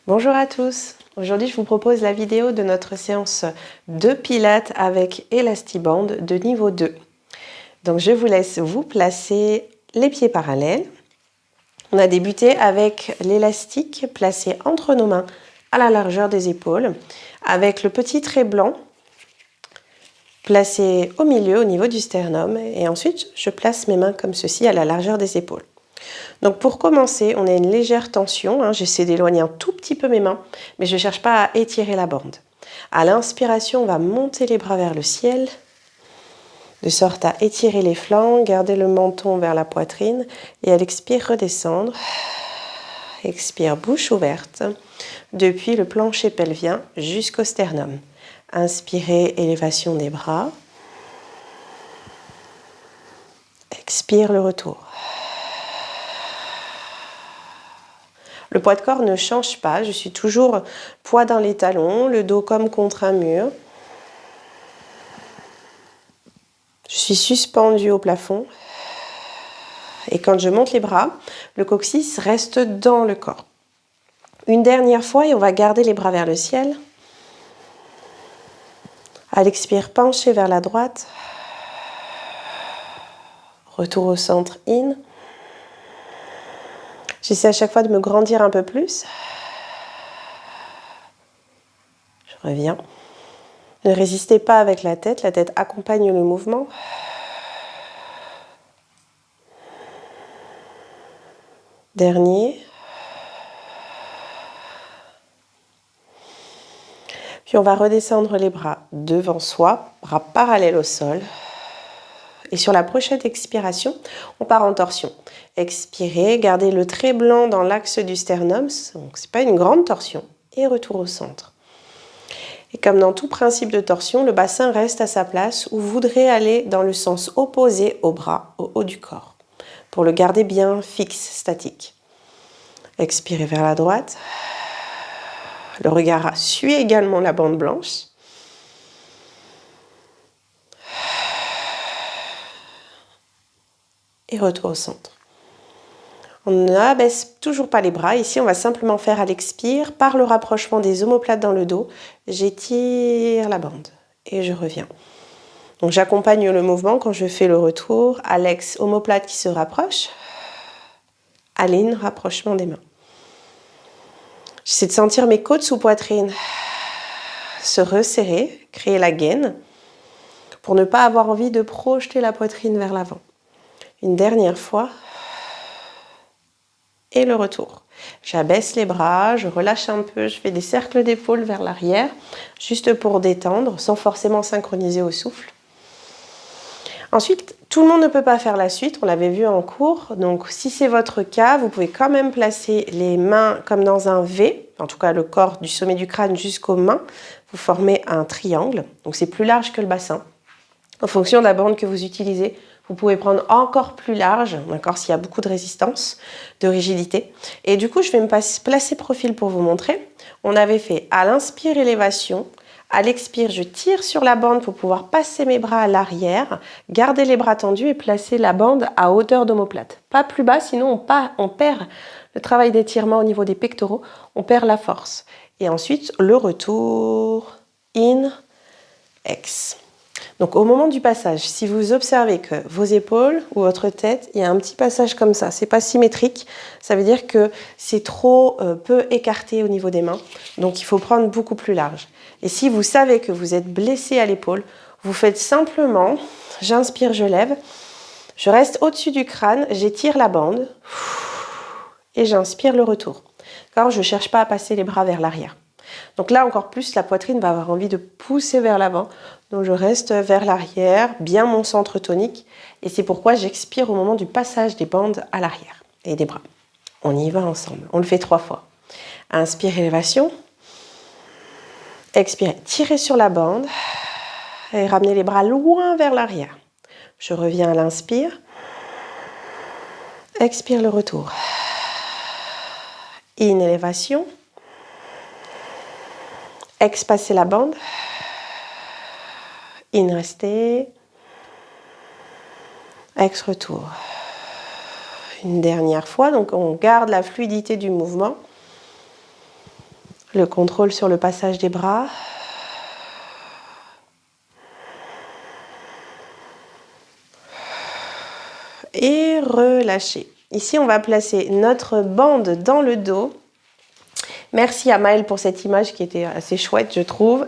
Bonjour à tous, aujourd'hui je vous propose la vidéo de notre séance de pilates avec Elastiband de niveau 2. Donc je vous laisse vous placer les pieds parallèles. On a débuté avec l'élastique placé entre nos mains à la largeur des épaules, avec le petit trait blanc placé au milieu au niveau du sternum, et ensuite je place mes mains comme ceci à la largeur des épaules. Donc pour commencer, on a une légère tension, j'essaie d'éloigner un tout petit peu mes mains, mais je ne cherche pas à étirer la bande. À l'inspiration, on va monter les bras vers le ciel, de sorte à étirer les flancs, garder le menton vers la poitrine, et à l'expire, redescendre. Expire, bouche ouverte, depuis le plancher pelvien jusqu'au sternum. Inspirez, élévation des bras. Expire, le retour. Le poids de corps ne change pas, je suis toujours poids dans les talons, le dos comme contre un mur. Je suis suspendue au plafond. Et quand je monte les bras, le coccyx reste dans le corps. Une dernière fois et on va garder les bras vers le ciel. À l'expire, pencher vers la droite. Retour au centre, in. J'essaie à chaque fois de me grandir un peu plus. Je reviens. Ne résistez pas avec la tête accompagne le mouvement. Dernier. Puis on va redescendre les bras devant soi, bras parallèles au sol. Et sur la prochaine expiration, on part en torsion. Expirez, gardez le trait blanc dans l'axe du sternum, donc ce n'est pas une grande torsion, et retour au centre. Et comme dans tout principe de torsion, le bassin reste à sa place où vous voudrez aller dans le sens opposé au bras, au haut du corps, pour le garder bien fixe, statique. Expirez vers la droite. Le regard suit également la bande blanche. Et retour au centre. On n'abaisse toujours pas les bras. Ici, on va simplement faire à l'expire, par le rapprochement des omoplates dans le dos, j'étire la bande et je reviens. Donc j'accompagne le mouvement quand je fais le retour. À l'ex, omoplate qui se rapproche. À l'in, rapprochement des mains. J'essaie de sentir mes côtes sous poitrine se resserrer, créer la gaine, pour ne pas avoir envie de projeter la poitrine vers l'avant. Une dernière fois. Et le retour. J'abaisse les bras, je relâche un peu, je fais des cercles d'épaules vers l'arrière, juste pour détendre, sans forcément synchroniser au souffle. Ensuite, tout le monde ne peut pas faire la suite, on l'avait vu en cours, donc si c'est votre cas, vous pouvez quand même placer les mains comme dans un V, en tout cas le corps du sommet du crâne jusqu'aux mains, vous formez un triangle, donc c'est plus large que le bassin. En fonction de la bande que vous utilisez, vous pouvez prendre encore plus large, d'accord, s'il y a beaucoup de résistance, de rigidité. Et du coup, je vais me placer profil pour vous montrer. On avait fait à l'inspire, élévation. À l'expire, je tire sur la bande pour pouvoir passer mes bras à l'arrière, garder les bras tendus et placer la bande à hauteur d'omoplate. Pas plus bas, sinon on perd le travail d'étirement au niveau des pectoraux, on perd la force. Et ensuite, le retour, in, ex. Donc au moment du passage, si vous observez que vos épaules ou votre tête, il y a un petit passage comme ça, c'est pas symétrique, ça veut dire que c'est trop peu écarté au niveau des mains, donc il faut prendre beaucoup plus large. Et si vous savez que vous êtes blessé à l'épaule, vous faites simplement, j'inspire, je lève, je reste au-dessus du crâne, j'étire la bande et j'inspire le retour. Car je ne cherche pas à passer les bras vers l'arrière. Donc là, encore plus, la poitrine va avoir envie de pousser vers l'avant. Donc je reste vers l'arrière, bien mon centre tonique. Et c'est pourquoi j'expire au moment du passage des bandes à l'arrière et des bras. On y va ensemble. On le fait 3 fois. Inspire, élévation. Expirez, tirez sur la bande. Et ramenez les bras loin vers l'arrière. Je reviens à l'inspire. Expire, le retour. In, élévation. Ex, passez la bande. In, restez. Ex, retour. Une dernière fois, donc on garde la fluidité du mouvement. Le contrôle sur le passage des bras. Et relâcher. Ici, on va placer notre bande dans le dos. Merci à Maëlle pour cette image qui était assez chouette, je trouve.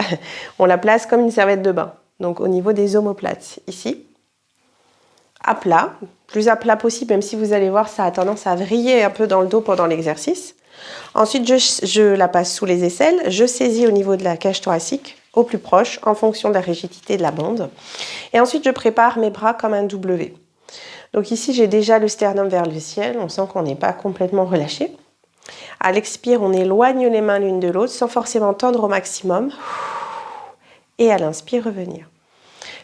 On la place comme une serviette de bain. Donc au niveau des omoplates, ici. À plat, plus à plat possible, même si vous allez voir, ça a tendance à vriller un peu dans le dos pendant l'exercice. Ensuite, je la passe sous les aisselles. Je saisis au niveau de la cage thoracique, au plus proche, en fonction de la rigidité de la bande. Et ensuite, je prépare mes bras comme un W. Donc ici, j'ai déjà le sternum vers le ciel. On sent qu'on n'est pas complètement relâché. À l'expire, on éloigne les mains l'une de l'autre sans forcément tendre au maximum. Et à l'inspire, revenir.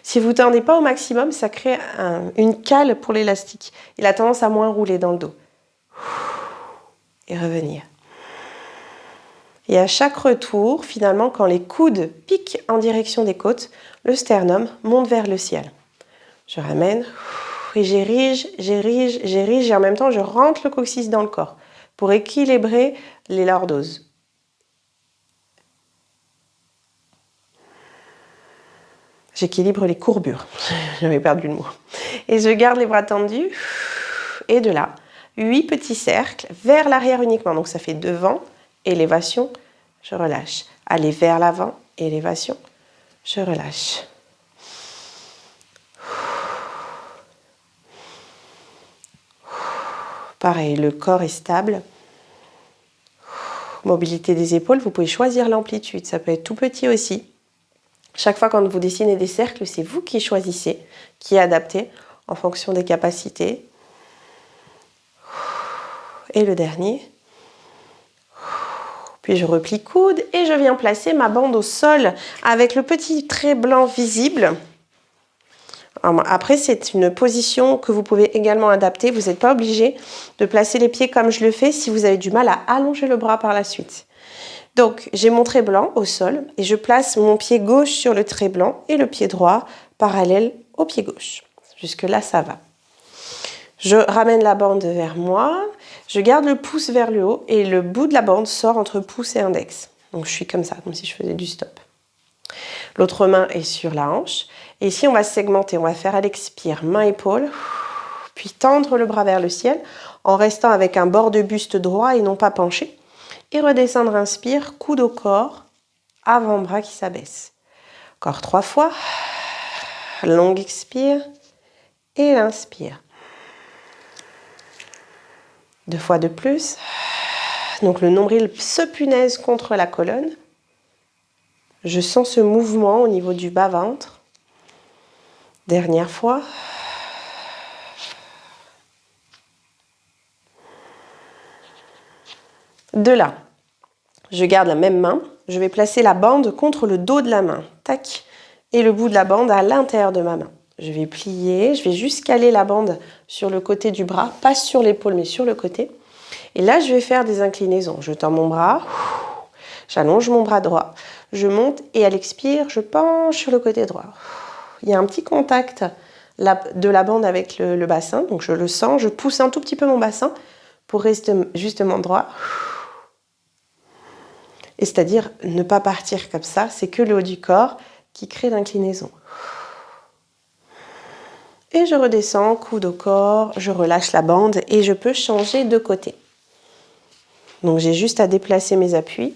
Si vous ne tendez pas au maximum, ça crée une cale pour l'élastique. Il a tendance à moins rouler dans le dos. Et revenir. Et à chaque retour, finalement, quand les coudes piquent en direction des côtes, le sternum monte vers le ciel. Je ramène et j'érige, et en même temps, je rentre le coccyx dans le corps pour équilibrer les lordoses. J'équilibre les courbures. J'avais perdu le mot. Et je garde les bras tendus. Et de là, 8 petits cercles vers l'arrière uniquement. Donc ça fait devant, élévation, je relâche. Aller vers l'avant, élévation, je relâche. Pareil, le corps est stable. Mobilité des épaules, vous pouvez choisir l'amplitude. Ça peut être tout petit aussi. Chaque fois quand vous dessinez des cercles, c'est vous qui choisissez, qui adaptez en fonction des capacités. Et le dernier. Puis je replie coude et je viens placer ma bande au sol avec le petit trait blanc visible. Après, c'est une position que vous pouvez également adapter. Vous n'êtes pas obligé de placer les pieds comme je le fais si vous avez du mal à allonger le bras par la suite. Donc, j'ai mon trait blanc au sol et je place mon pied gauche sur le trait blanc et le pied droit parallèle au pied gauche. Jusque-là, ça va. Je ramène la bande vers moi, je garde le pouce vers le haut et le bout de la bande sort entre pouce et index. Donc, je suis comme ça, comme si je faisais du stop. L'autre main est sur la hanche. Et ici, on va segmenter. On va faire à l'expire, main-épaule, puis tendre le bras vers le ciel en restant avec un bord de buste droit et non pas penché. Et redescendre, inspire, coude au corps, avant-bras qui s'abaisse. Encore 3 fois. Longue expire et l'inspire. 2 fois de plus. Donc le nombril se punaise contre la colonne. Je sens ce mouvement au niveau du bas-ventre. Dernière fois. De là, je garde la même main. Je vais placer la bande contre le dos de la main. Tac. Et le bout de la bande à l'intérieur de ma main. Je vais plier. Je vais juste caler la bande sur le côté du bras. Pas sur l'épaule, mais sur le côté. Et là, je vais faire des inclinaisons. Je tends mon bras. J'allonge mon bras droit. Je monte et à l'expire, je penche sur le côté droit. Il y a un petit contact de la bande avec le bassin. Donc, je le sens. Je pousse un tout petit peu mon bassin pour rester justement droit. Et c'est-à-dire ne pas partir comme ça, c'est que le haut du corps qui crée l'inclinaison. Et je redescends, coude au corps, je relâche la bande et je peux changer de côté. Donc j'ai juste à déplacer mes appuis.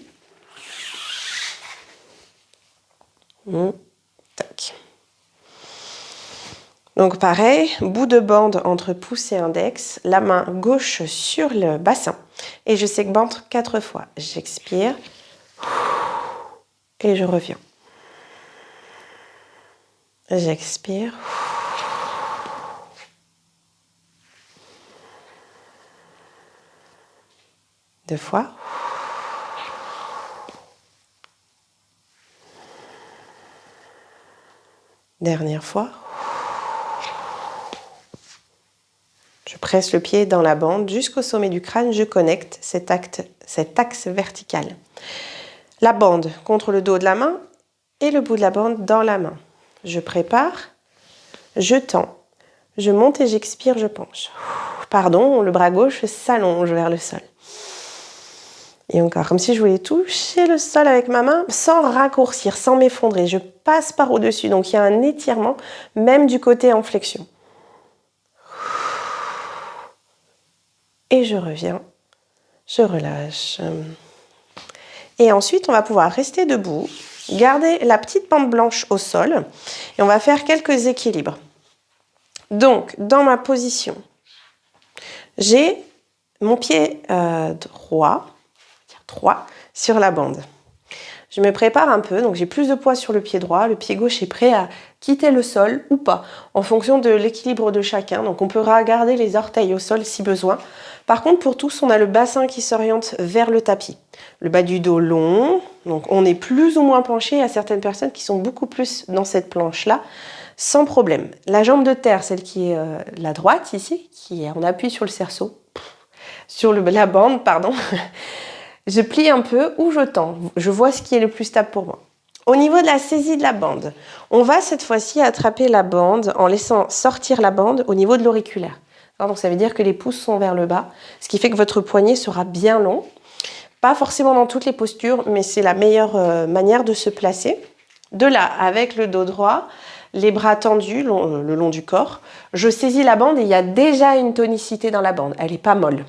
Tac. Donc pareil, bout de bande entre pouce et index, la main gauche sur le bassin. Et je segmente 4 fois. J'expire. Et je reviens. J'expire. Deux fois. Dernière fois. Je presse le pied dans la bande jusqu'au sommet du crâne. Je connecte cet axe vertical. La bande contre le dos de la main et le bout de la bande dans la main. Je prépare, je tends, je monte et j'expire, je penche. Pardon, le bras gauche s'allonge vers le sol. Et encore, comme si je voulais toucher le sol avec ma main sans raccourcir, sans m'effondrer. Je passe par au-dessus, donc il y a un étirement, même du côté en flexion. Et je reviens, je relâche. Et ensuite, on va pouvoir rester debout, garder la petite bande blanche au sol et on va faire quelques équilibres. Donc, dans ma position, j'ai mon pied droit sur la bande. Je me prépare un peu, donc j'ai plus de poids sur le pied droit, le pied gauche est prêt à quitter le sol ou pas, en fonction de l'équilibre de chacun. Donc on peut regarder les orteils au sol si besoin. Par contre, pour tous, on a le bassin qui s'oriente vers le tapis. Le bas du dos long, donc on est plus ou moins penché. Il y a certaines personnes qui sont beaucoup plus dans cette planche-là, sans problème. La jambe de terre, celle qui est la droite ici, qui est en appui sur le cerceau, sur la bande, pardon. Je plie un peu ou je tends. Je vois ce qui est le plus stable pour moi. Au niveau de la saisie de la bande, on va cette fois-ci attraper la bande en laissant sortir la bande au niveau de l'auriculaire. Donc ça veut dire que les pouces sont vers le bas, ce qui fait que votre poignet sera bien long. Pas forcément dans toutes les postures, mais c'est la meilleure manière de se placer. De là, avec le dos droit, les bras tendus le long du corps, je saisis la bande et il y a déjà une tonicité dans la bande. Elle n'est pas molle.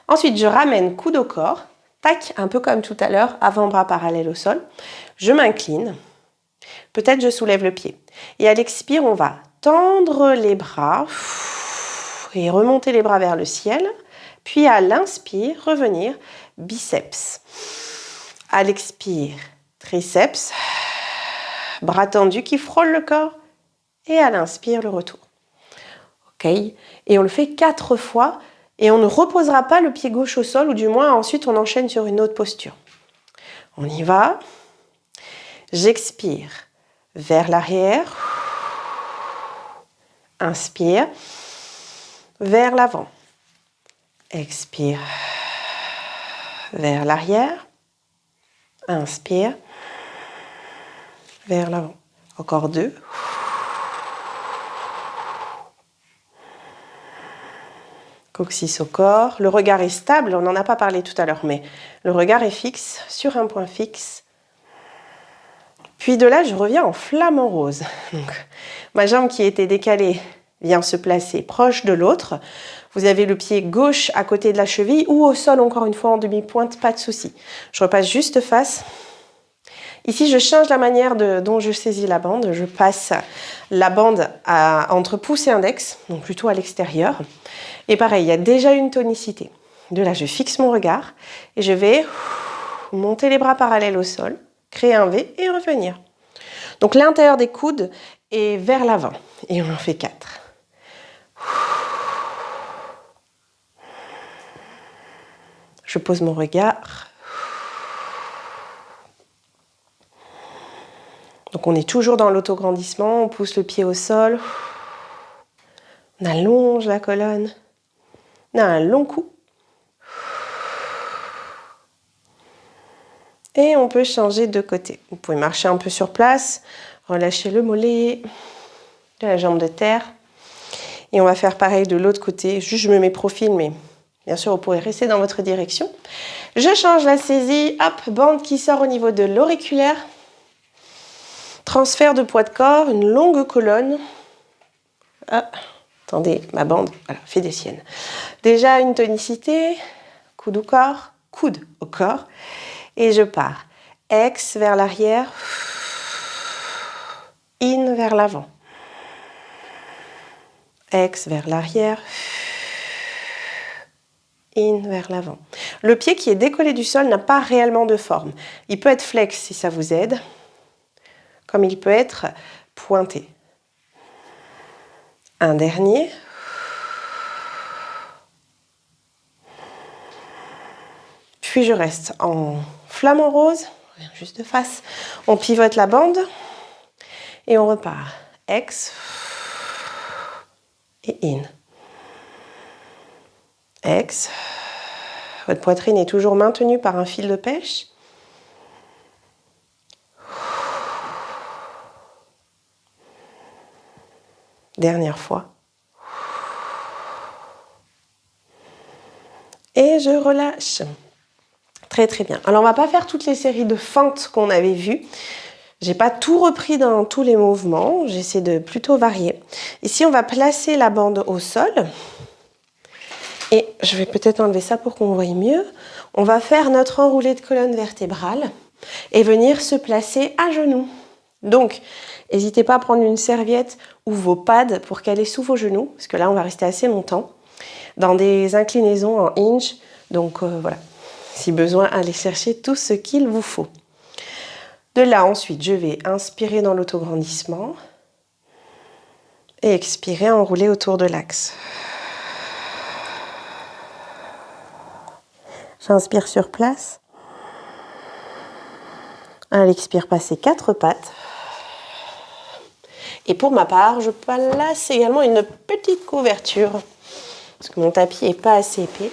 Ensuite, je ramène coude au corps, tac, un peu comme tout à l'heure, avant-bras parallèle au sol. Je m'incline, peut-être je soulève le pied. Et à l'expire, on va tendre les bras et remonter les bras vers le ciel. Puis à l'inspire, revenir, biceps. À l'expire, triceps, bras tendus qui frôlent le corps. Et à l'inspire, le retour. Ok. Et on le fait 4 fois. Et on ne reposera pas le pied gauche au sol, ou du moins ensuite on enchaîne sur une autre posture. On y va. J'expire vers l'arrière. Inspire vers l'avant. Expire vers l'arrière. Inspire vers l'avant. Encore 2. Coccyx au corps. Le regard est stable, on n'en a pas parlé tout à l'heure, mais le regard est fixe, sur un point fixe. Puis de là, je reviens en flamant rose. Donc, ma jambe qui était décalée vient se placer proche de l'autre. Vous avez le pied gauche à côté de la cheville ou au sol, encore une fois, en demi-pointe, pas de souci. Je repasse juste face. Ici, je change la manière dont je saisis la bande. Je passe la bande entre pouce et index, donc plutôt à l'extérieur. Et pareil, il y a déjà une tonicité. De là, je fixe mon regard et je vais monter les bras parallèles au sol, créer un V et revenir. Donc l'intérieur des coudes est vers l'avant. Et on en fait 4. Je pose mon regard. Donc on est toujours dans l'autograndissement, on pousse le pied au sol. On allonge la colonne. On a un long cou. Et on peut changer de côté. Vous pouvez marcher un peu sur place, relâcher le mollet, la jambe de terre. Et on va faire pareil de l'autre côté. Juste, je me mets profil, mais bien sûr, vous pourrez rester dans votre direction. Je change la saisie. Hop, bande qui sort au niveau de l'auriculaire. Transfert de poids de corps, une longue colonne. Ah, attendez, ma bande, voilà, fait des siennes. Déjà une tonicité, coude au corps, et je pars. Ex vers l'arrière, in vers l'avant. Ex vers l'arrière, in vers l'avant. Le pied qui est décollé du sol n'a pas réellement de forme. Il peut être flex si ça vous aide, comme il peut être pointé. Un dernier. Puis je reste en flamant rose, juste de face. On pivote la bande et on repart. Ex et in. Ex. Votre poitrine est toujours maintenue par un fil de pêche. Dernière fois. Et je relâche. Très très bien. Alors on va pas faire toutes les séries de fentes qu'on avait vues. J'ai pas tout repris dans tous les mouvements. J'essaie de plutôt varier. Ici, on va placer la bande au sol. Et je vais peut-être enlever ça pour qu'on voie mieux. On va faire notre enroulé de colonne vertébrale et venir se placer à genoux. Donc, n'hésitez pas à prendre une serviette ou vos pads pour caler sous vos genoux, parce que là, on va rester assez longtemps, dans des inclinaisons en hinge. Donc, voilà. Si besoin, allez chercher tout ce qu'il vous faut. De là, ensuite, je vais inspirer dans l'autograndissement et expirer, enrouler autour de l'axe. J'inspire sur place. À l'expire, passer 4 pattes. Et pour ma part, je place également une petite couverture, parce que mon tapis n'est pas assez épais.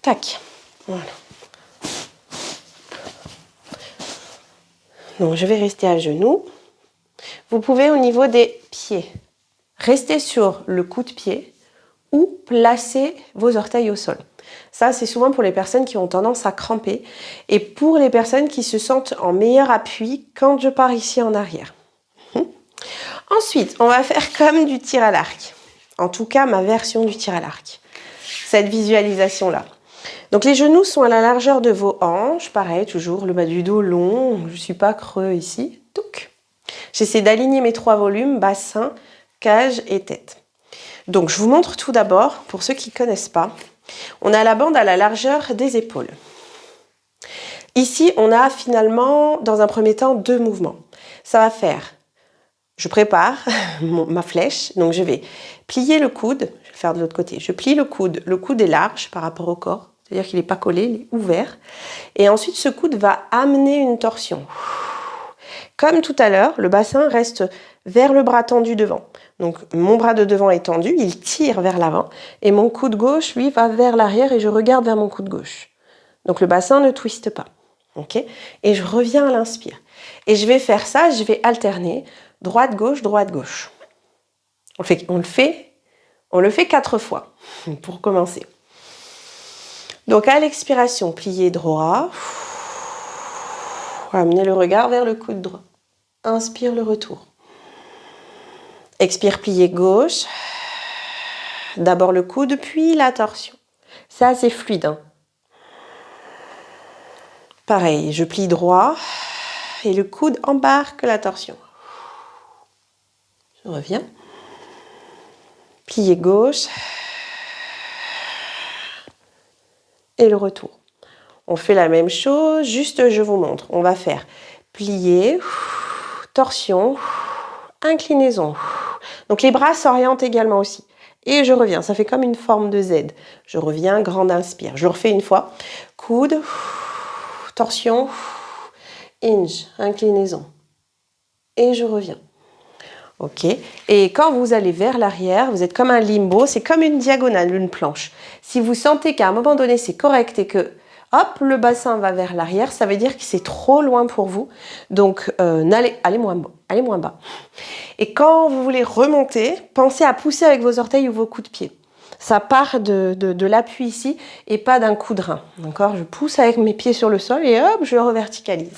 Tac. Voilà. Donc, je vais rester à genoux. Vous pouvez, au niveau des pieds, rester sur le coup de pied ou placer vos orteils au sol. Ça, c'est souvent pour les personnes qui ont tendance à cramper et pour les personnes qui se sentent en meilleur appui quand je pars ici en arrière. Ensuite, on va faire comme du tir à l'arc. En tout cas, ma version du tir à l'arc. Cette visualisation-là. Donc, les genoux sont à la largeur de vos hanches. Pareil, toujours le bas du dos long. Je ne suis pas creux ici. Touc. J'essaie d'aligner mes 3 volumes, bassin, cage et tête. Donc, je vous montre tout d'abord, pour ceux qui ne connaissent pas, on a la bande à la largeur des épaules. Ici, on a finalement, dans un premier temps, 2 mouvements. Ça va faire, je prépare ma flèche, donc je vais plier le coude, je vais faire de l'autre côté, je plie le coude est large par rapport au corps, c'est-à-dire qu'il n'est pas collé, il est ouvert. Et ensuite, ce coude va amener une torsion. Comme tout à l'heure, le bassin reste vers le bras tendu devant. Donc mon bras de devant est tendu, il tire vers l'avant et mon coude gauche, lui, va vers l'arrière et je regarde vers mon coude gauche. Donc le bassin ne twiste pas. Okay, et je reviens à l'inspire. Et je vais faire ça, je vais alterner droite-gauche, droite-gauche. On le fait 4 fois pour commencer. Donc à l'expiration, pliez droit. Amenez le regard vers le coude droit. Inspire le retour. Expire, plié gauche. D'abord le coude, puis la torsion. C'est assez fluide. Hein. Pareil, je plie droit et le coude embarque la torsion. Je reviens. Plié gauche. Et le retour. On fait la même chose, juste je vous montre. On va faire plier, torsion, inclinaison. Donc les bras s'orientent également aussi. Et je reviens, ça fait comme une forme de Z. Je reviens, grande inspire. Je le refais une fois. Coude, torsion, hinge, inclinaison. Et je reviens. Ok. Et quand vous allez vers l'arrière, vous êtes comme un limbo, c'est comme une diagonale, une planche. Si vous sentez qu'à un moment donné c'est correct et que hop, le bassin va vers l'arrière, ça veut dire que c'est trop loin pour vous. Donc, allez moins bas. Et quand vous voulez remonter, pensez à pousser avec vos orteils ou vos coups de pied. Ça part de l'appui ici et pas d'un coup de rein. D'accord ? Je pousse avec mes pieds sur le sol et hop, je reverticalise.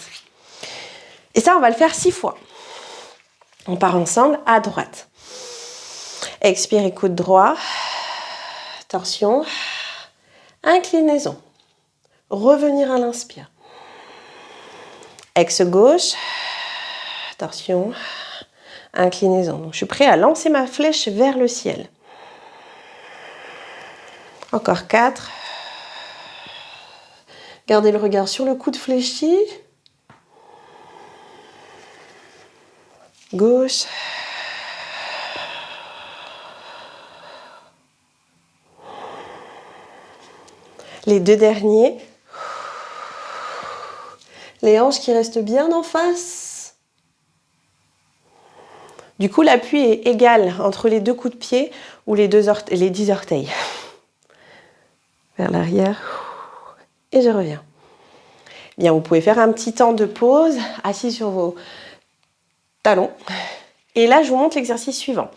Et ça, on va le faire 6 fois. On part ensemble à droite. Expirez, coude droit. Torsion. Inclinaison. Revenir à l'inspire. Ex gauche, torsion, inclinaison. Donc, je suis prêt à lancer ma flèche vers le ciel. Encore 4. Gardez le regard sur le coude fléchi. Gauche. Les 2 derniers. Les hanches qui restent bien en face. Du coup, l'appui est égal entre les 2 coups de pied ou les 10 orteils. Vers l'arrière. Et je reviens. Bien, vous pouvez faire un petit temps de pause, assis sur vos talons. Et là, je vous montre l'exercice suivant.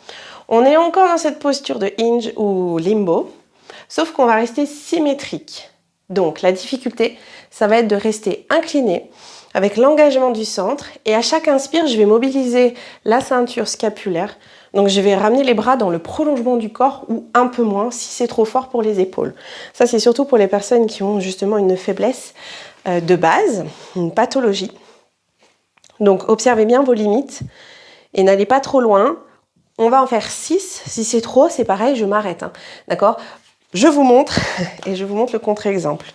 On est encore dans cette posture de hinge ou limbo, sauf qu'on va rester symétrique. Donc la difficulté, ça va être de rester incliné avec l'engagement du centre et à chaque inspire, je vais mobiliser la ceinture scapulaire. Donc je vais ramener les bras dans le prolongement du corps ou un peu moins si c'est trop fort pour les épaules. Ça c'est surtout pour les personnes qui ont justement une faiblesse de base, une pathologie. Donc observez bien vos limites et n'allez pas trop loin. On va en faire 6. Si c'est trop, c'est pareil, je m'arrête. D'accord ? Je vous montre et je vous montre le contre-exemple.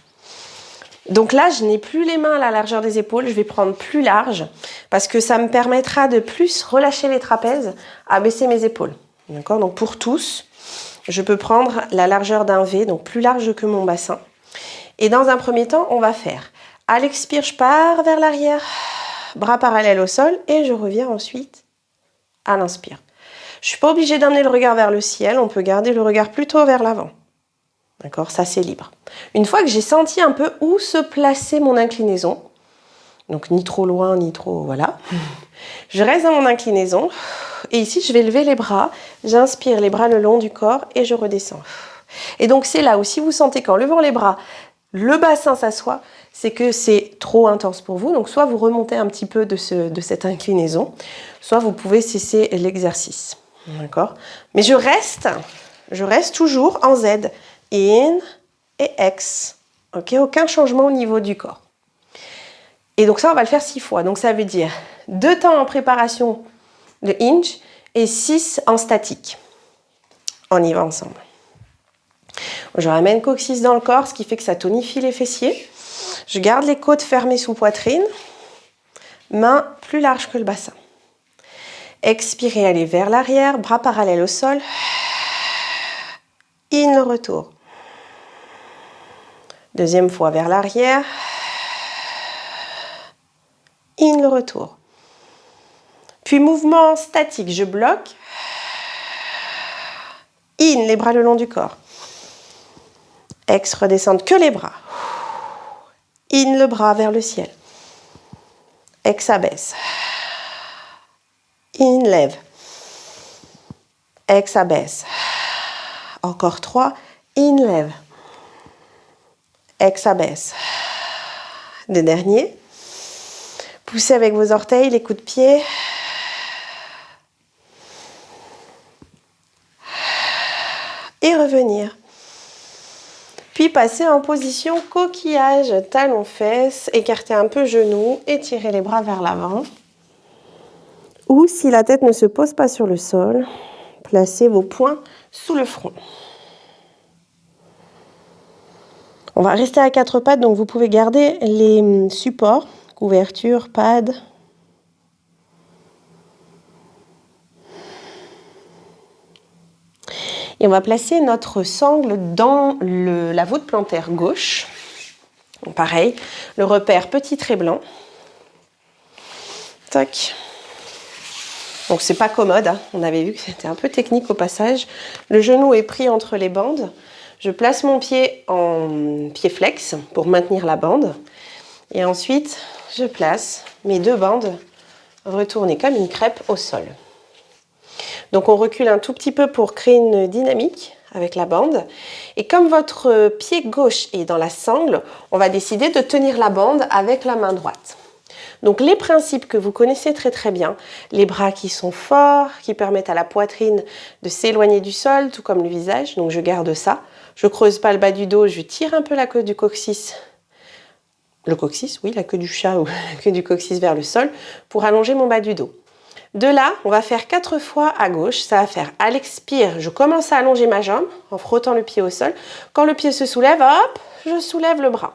Donc là, je n'ai plus les mains à la largeur des épaules, je vais prendre plus large parce que ça me permettra de plus relâcher les trapèzes, abaisser mes épaules. D'accord ? Donc pour tous, je peux prendre la largeur d'un V, donc plus large que mon bassin. Et dans un premier temps, on va faire à l'expire, je pars vers l'arrière, bras parallèles au sol et je reviens ensuite à l'inspire. Je ne suis pas obligée d'amener le regard vers le ciel, on peut garder le regard plutôt vers l'avant. D'accord, ça c'est libre. Une fois que j'ai senti un peu où se placer mon inclinaison, donc ni trop loin, ni trop... Voilà. Je reste dans mon inclinaison. Et ici, je vais lever les bras. J'inspire les bras le long du corps et je redescends. Et donc c'est là où si vous sentez qu'en levant les bras, le bassin s'assoit, c'est que c'est trop intense pour vous. Donc soit vous remontez un petit peu de cette inclinaison, soit vous pouvez cesser l'exercice. D'accord ? Mais je reste toujours en Z. In et ex. Ok, aucun changement au niveau du corps. Et donc ça, on va le faire 6 fois. Donc ça veut dire 2 temps en préparation de hinge et 6 en statique. On y va ensemble. Je ramène coccyx dans le corps, ce qui fait que ça tonifie les fessiers. Je garde les côtes fermées sous poitrine. Mains plus larges que le bassin. Expirez, allez vers l'arrière, bras parallèles au sol. In, le retour. Deuxième fois vers l'arrière. In, le retour. Puis mouvement statique, je bloque. In, les bras le long du corps. Ex, redescendre que les bras. In, le bras vers le ciel. Ex, abaisse. In, lève. Ex, abaisse. Encore 3. In, lève. Ex, abaisse. Le dernier. Poussez avec vos orteils, les coups de pied. Et revenir. Puis passer en position coquillage, talons-fesses, écartez un peu genoux, étirez les bras vers l'avant. Ou si la tête ne se pose pas sur le sol, placez vos poings sous le front. On va rester à 4 pattes, donc vous pouvez garder les supports, couverture, pad. Et on va placer notre sangle dans la voûte plantaire gauche. Donc pareil, le repère petit trait blanc. Tac. Donc c'est pas commode, hein. On avait vu que c'était un peu technique au passage. Le genou est pris entre les bandes. Je place mon pied en pied flex pour maintenir la bande. Et ensuite, je place mes 2 bandes retournées comme une crêpe au sol. Donc on recule un tout petit peu pour créer une dynamique avec la bande. Et comme votre pied gauche est dans la sangle, on va décider de tenir la bande avec la main droite. Donc les principes que vous connaissez très très bien, les bras qui sont forts, qui permettent à la poitrine de s'éloigner du sol, tout comme le visage, donc je garde ça. Je creuse pas le bas du dos, je tire un peu la queue du coccyx. Le coccyx, oui, la queue du chat ou la queue du coccyx vers le sol pour allonger mon bas du dos. De là, on va faire 4 fois à gauche. Ça va faire à l'expire, je commence à allonger ma jambe en frottant le pied au sol. Quand le pied se soulève, hop, je soulève le bras.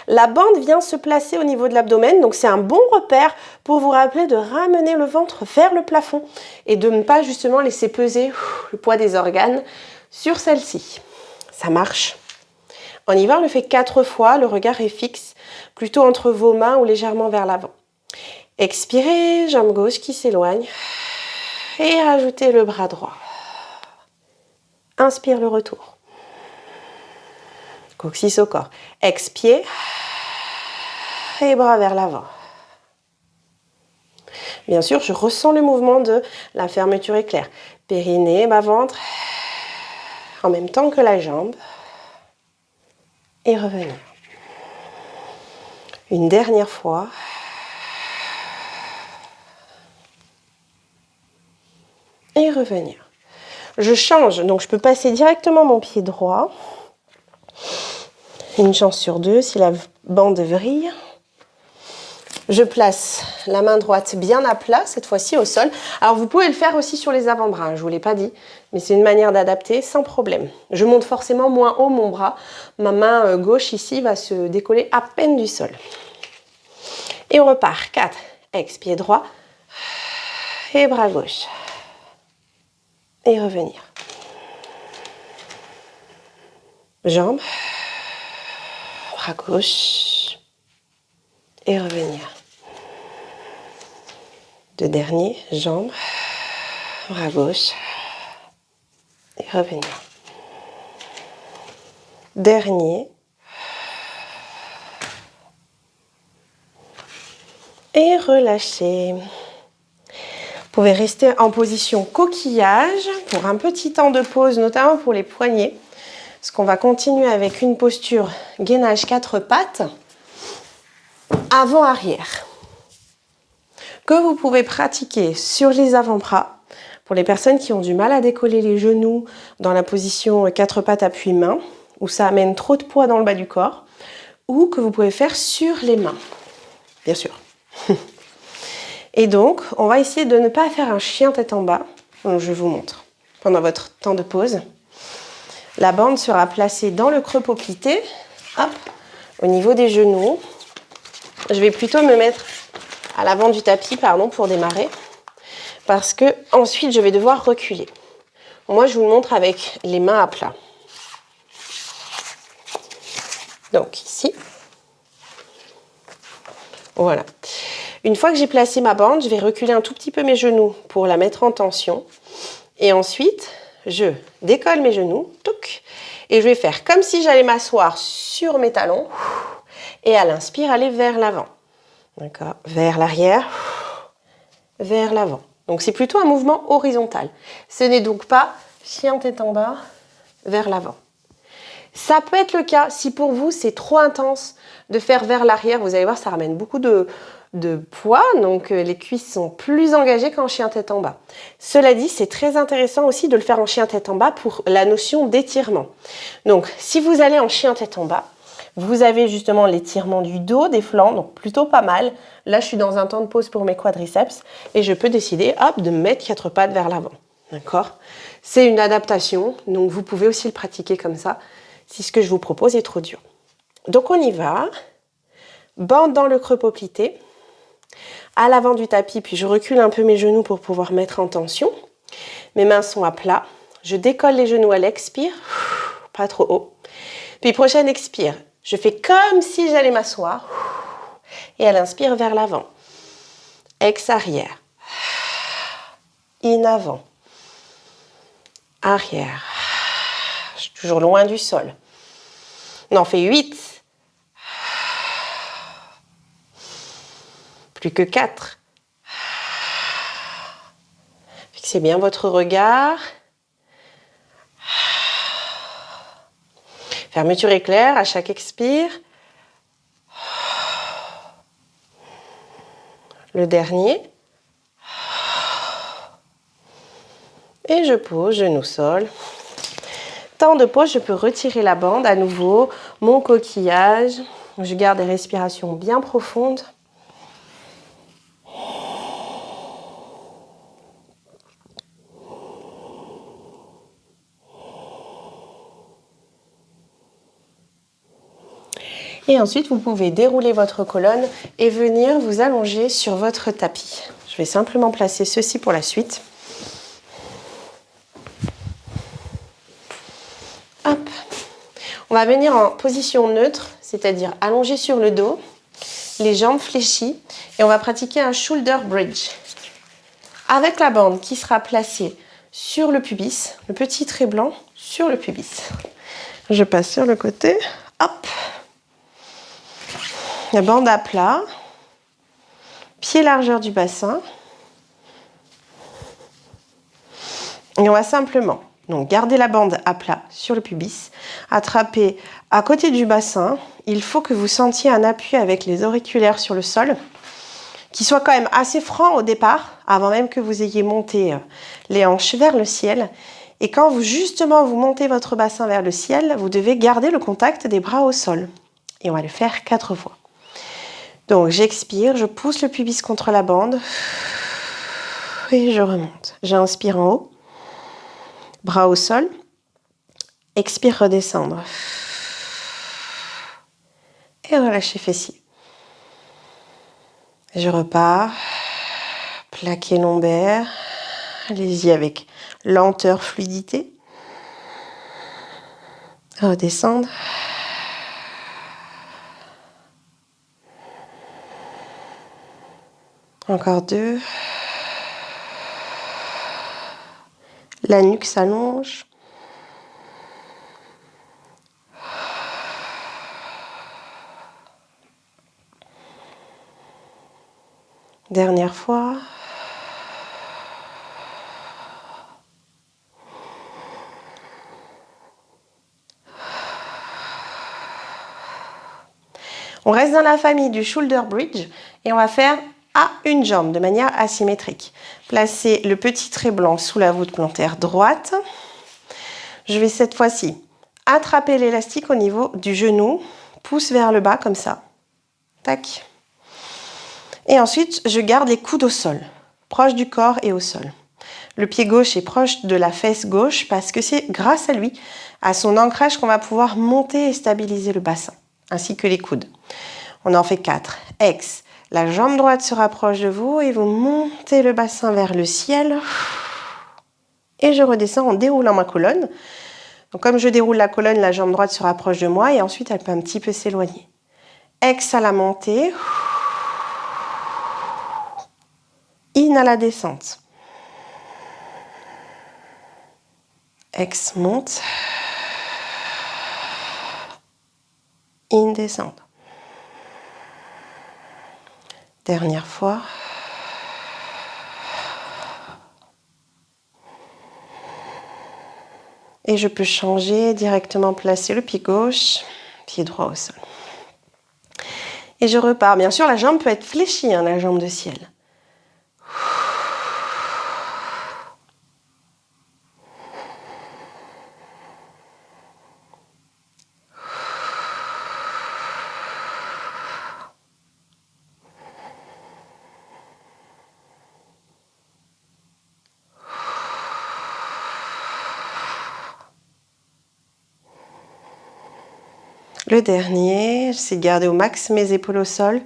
La bande vient se placer au niveau de l'abdomen, donc c'est un bon repère pour vous rappeler de ramener le ventre vers le plafond et de ne pas justement laisser peser le poids des organes sur celle-ci. Ça marche. On y va, on le fait 4 fois, le regard est fixe, plutôt entre vos mains ou légèrement vers l'avant. Expirez, jambe gauche qui s'éloigne et rajoutez le bras droit. Inspire le retour. Coccyx au corps. Expire et bras vers l'avant. Bien sûr, je ressens le mouvement de la fermeture éclair. Périnée, bas-ventre, en même temps que la jambe. Et revenir. Une dernière fois. Et revenir. Je change, donc je peux passer directement mon pied droit. Une chance sur deux si la bande vrille. Je place la main droite bien à plat, cette fois-ci au sol. Alors vous pouvez le faire aussi sur les avant-bras, je ne vous l'ai pas dit, mais c'est une manière d'adapter sans problème. Je monte forcément moins haut mon bras. Ma main gauche ici va se décoller à peine du sol. Et on repart. 4. Ex, pied droit. Et bras gauche. Et revenir. Jambes. Bras gauche. Et revenir. Deux derniers. Jambes. Bras gauche. Et revenir. Dernier. Et relâchez. Vous pouvez rester en position coquillage pour un petit temps de pause, notamment pour les poignets. Parce qu'on va continuer avec une posture gainage 4 pattes, avant-arrière. Que vous pouvez pratiquer sur les avant-bras. Pour les personnes qui ont du mal à décoller les genoux dans la position 4 pattes appui main, où ça amène trop de poids dans le bas du corps, ou que vous pouvez faire sur les mains, bien sûr. Et donc, on va essayer de ne pas faire un chien tête en bas. Donc, je vous montre pendant votre temps de pause. La bande sera placée dans le creux poplité, hop, au niveau des genoux. Je vais plutôt me mettre à l'avant du tapis, pour démarrer, parce que ensuite je vais devoir reculer. Moi, je vous le montre avec les mains à plat. Donc ici, voilà. Une fois que j'ai placé ma bande, je vais reculer un tout petit peu mes genoux pour la mettre en tension. Et ensuite, je décolle mes genoux, touc, et je vais faire comme si j'allais m'asseoir sur mes talons. Et à l'inspire, aller vers l'avant. D'accord, vers l'arrière, vers l'avant. Donc c'est plutôt un mouvement horizontal. Ce n'est donc pas chien tête en bas, vers l'avant. Ça peut être le cas si pour vous c'est trop intense de faire vers l'arrière. Vous allez voir, ça ramène beaucoup de poids, donc les cuisses sont plus engagées qu'en chien tête en bas. Cela dit, c'est très intéressant aussi de le faire en chien tête en bas pour la notion d'étirement. Donc si vous allez en chien tête en bas, vous avez justement l'étirement du dos, des flancs, donc plutôt pas mal. Là, je suis dans un temps de pause pour mes quadriceps et je peux décider, hop, de mettre 4 pattes vers l'avant. D'accord ? C'est une adaptation, donc vous pouvez aussi le pratiquer comme ça si ce que je vous propose est trop dur. Donc on y va. Bande dans le creux poplité, à l'avant du tapis, puis je recule un peu mes genoux pour pouvoir mettre en tension. Mes mains sont à plat. Je décolle les genoux à l'expire, pas trop haut. Puis prochaine expire, je fais comme si j'allais m'asseoir. Et à l'inspire vers l'avant. Ex arrière. In avant. Arrière. Je suis toujours loin du sol. On en fait 8. Plus que 4. Fixez bien votre regard. Fermeture éclair à chaque expire. Le dernier. Et je pose, genou sol. Temps de pause, je peux retirer la bande à nouveau, mon coquillage. Je garde des respirations bien profondes. Et ensuite, vous pouvez dérouler votre colonne et venir vous allonger sur votre tapis. Je vais simplement placer ceci pour la suite. Hop. On va venir en position neutre, c'est-à-dire allongé sur le dos, les jambes fléchies, et on va pratiquer un shoulder bridge. Avec la bande qui sera placée sur le pubis, le petit trait blanc sur le pubis. Je passe sur le côté, hop. La bande à plat, pied largeur du bassin. Et on va simplement donc garder la bande à plat sur le pubis Attrapez à côté du bassin. Il faut que vous sentiez un appui avec les auriculaires sur le sol, qui soit quand même assez franc au départ, avant même que vous ayez monté les hanches vers le ciel. Et quand vous justement vous montez votre bassin vers le ciel, vous devez garder le contact des bras au sol. Et on va le faire 4 fois. Donc j'expire, je pousse le pubis contre la bande et je remonte. J'inspire en haut, bras au sol, expire, redescendre. Et relâchez fessiers. Je repars, plaqué lombaire, allez-y avec lenteur, fluidité. Redescendre. Encore 2. La nuque s'allonge. Dernière fois. On reste dans la famille du shoulder bridge et on va faire à une jambe de manière asymétrique. Placez le petit trait blanc sous la voûte plantaire droite. Je vais cette fois-ci attraper l'élastique au niveau du genou, pouce vers le bas comme ça. Tac. Et ensuite, je garde les coudes au sol, proche du corps et au sol. Le pied gauche est proche de la fesse gauche parce que c'est grâce à lui, à son ancrage, qu'on va pouvoir monter et stabiliser le bassin, ainsi que les coudes. On en fait 4. Ex. La jambe droite se rapproche de vous et vous montez le bassin vers le ciel. Et je redescends en déroulant ma colonne. Donc comme je déroule la colonne, la jambe droite se rapproche de moi et ensuite elle peut un petit peu s'éloigner. Ex à la montée. In à la descente. Ex monte. In descente. Dernière fois. Et je peux changer, directement placer le pied gauche, pied droit au sol. Et je repars. Bien sûr, la jambe peut être fléchie, hein, la jambe de ciel. Le dernier, j'essaie de garder au max mes épaules au sol.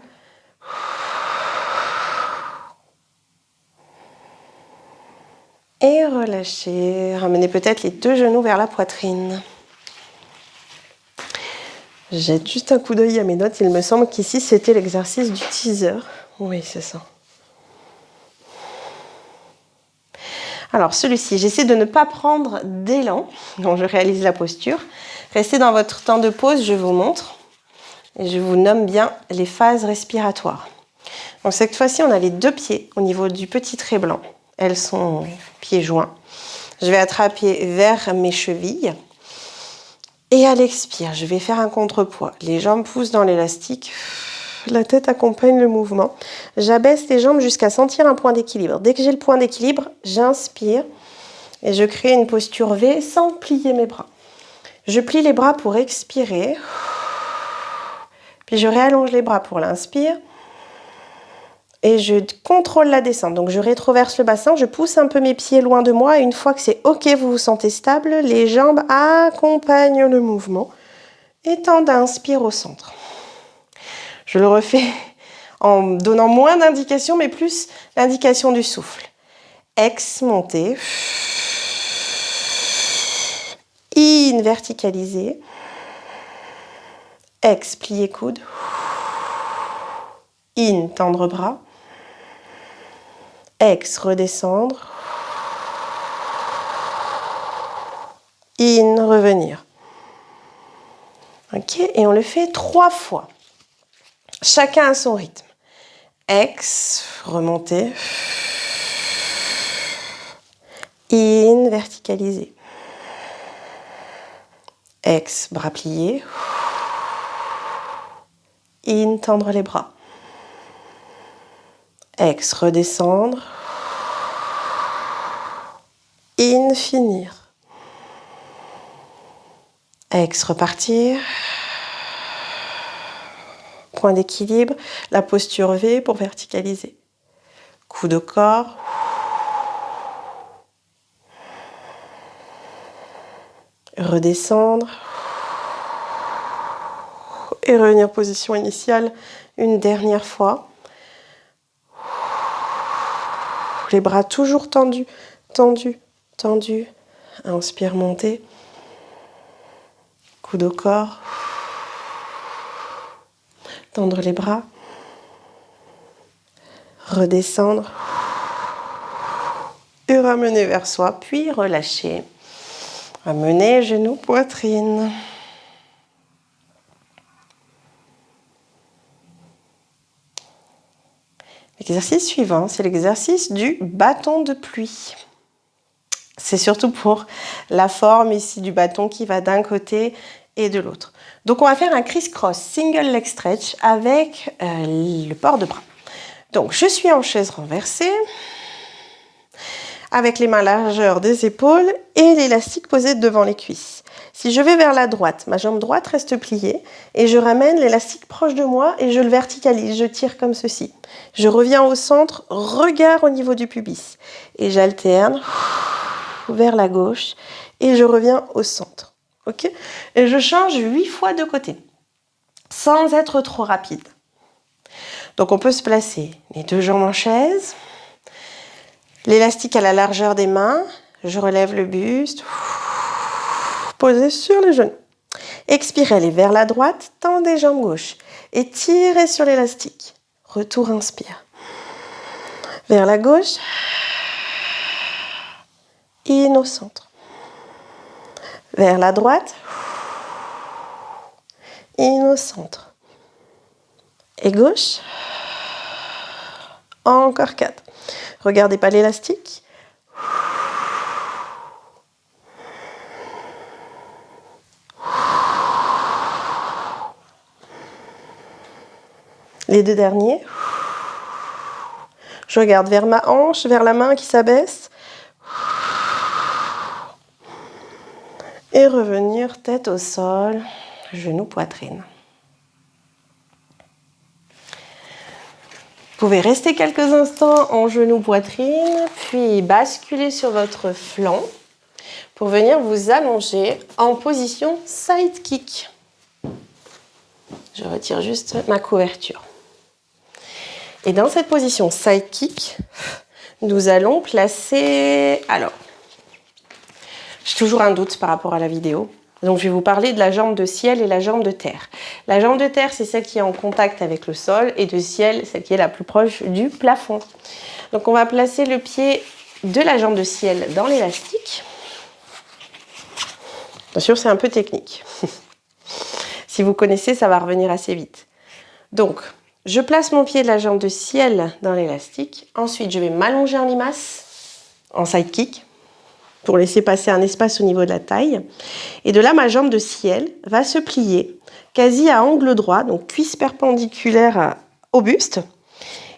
Et relâchez. Ramenez peut-être les 2 genoux vers la poitrine. Je jette juste un coup d'œil à mes notes. Il me semble qu'ici, c'était l'exercice du teaser. Oui, c'est ça. Alors, celui-ci, j'essaie de ne pas prendre d'élan quand je réalise la posture. Restez dans votre temps de pause, je vous montre. Et je vous nomme bien les phases respiratoires. Donc cette fois-ci, on a les 2 pieds au niveau du petit trait blanc. Elles sont pieds joints. Je vais attraper vers mes chevilles. Et à l'expire, je vais faire un contrepoids. Les jambes poussent dans l'élastique. La tête accompagne le mouvement. J'abaisse les jambes jusqu'à sentir un point d'équilibre. Dès que j'ai le point d'équilibre, j'inspire et je crée une posture V sans plier mes bras. Je plie les bras pour expirer. Puis je réallonge les bras pour l'inspire. Et je contrôle la descente. Donc je rétroverse le bassin, je pousse un peu mes pieds loin de moi. Et une fois que c'est OK, vous vous sentez stable, les jambes accompagnent le mouvement. Et tendent à inspirer au centre. Je le refais en donnant moins d'indications, mais plus l'indication du souffle. Ex, montée. In, verticalisé. Ex, plié coude. In, tendre bras. Ex, redescendre. In, revenir. Ok, et on le fait 3 fois. Chacun à son rythme. Ex, remonter. In, verticaliser. Ex, bras pliés. In, tendre les bras. Ex, redescendre. In, finir. Ex, repartir. Point d'équilibre, la posture V pour verticaliser. Coup de corps. Redescendre. Et revenir position initiale une dernière fois. Les bras toujours tendus, tendus, tendus. Inspire, monter. Coup de corps. Tendre les bras. Redescendre. Et ramener vers soi, puis relâcher. Ramener genoux, poitrine. L'exercice suivant, c'est l'exercice du bâton de pluie. C'est surtout pour la forme ici du bâton qui va d'un côté et de l'autre. Donc on va faire un criss-cross single leg stretch avec le port de bras. Donc je suis en chaise renversée, avec les mains largeur des épaules et l'élastique posé devant les cuisses. Si je vais vers la droite, ma jambe droite reste pliée et je ramène l'élastique proche de moi et je le verticalise, je tire comme ceci. Je reviens au centre, regard au niveau du pubis et j'alterne vers la gauche et je reviens au centre. Ok ? Et je change 8 fois de côté sans être trop rapide. Donc on peut se placer les deux jambes en chaise, l'élastique à la largeur des mains, je relève le buste, posez sur les genoux. Expirez, allez vers la droite, tendez jambe gauche et tirez sur l'élastique. Retour, inspire. Vers la gauche, in au centre. Vers la droite, in au centre. Et gauche, encore 4. Regardez pas l'élastique. Les deux derniers. Je regarde vers ma hanche, vers la main qui s'abaisse. Et revenir tête au sol, genou, poitrine. Vous pouvez rester quelques instants en genou, poitrine, puis basculer sur votre flanc pour venir vous allonger en position side kick. Je retire juste ma couverture. Et dans cette position side kick, nous allons placer... Alors, j'ai toujours un doute par rapport à la vidéo. Donc, je vais vous parler de la jambe de ciel et la jambe de terre. La jambe de terre, c'est celle qui est en contact avec le sol et de ciel, celle qui est la plus proche du plafond. Donc, on va placer le pied de la jambe de ciel dans l'élastique. Bien sûr, c'est un peu technique. Si vous connaissez, ça va revenir assez vite. Donc, je place mon pied de la jambe de ciel dans l'élastique. Ensuite, je vais m'allonger en limace, en side kick, pour laisser passer un espace au niveau de la taille. Et de là, ma jambe de ciel va se plier quasi à angle droit, donc cuisse perpendiculaire au buste.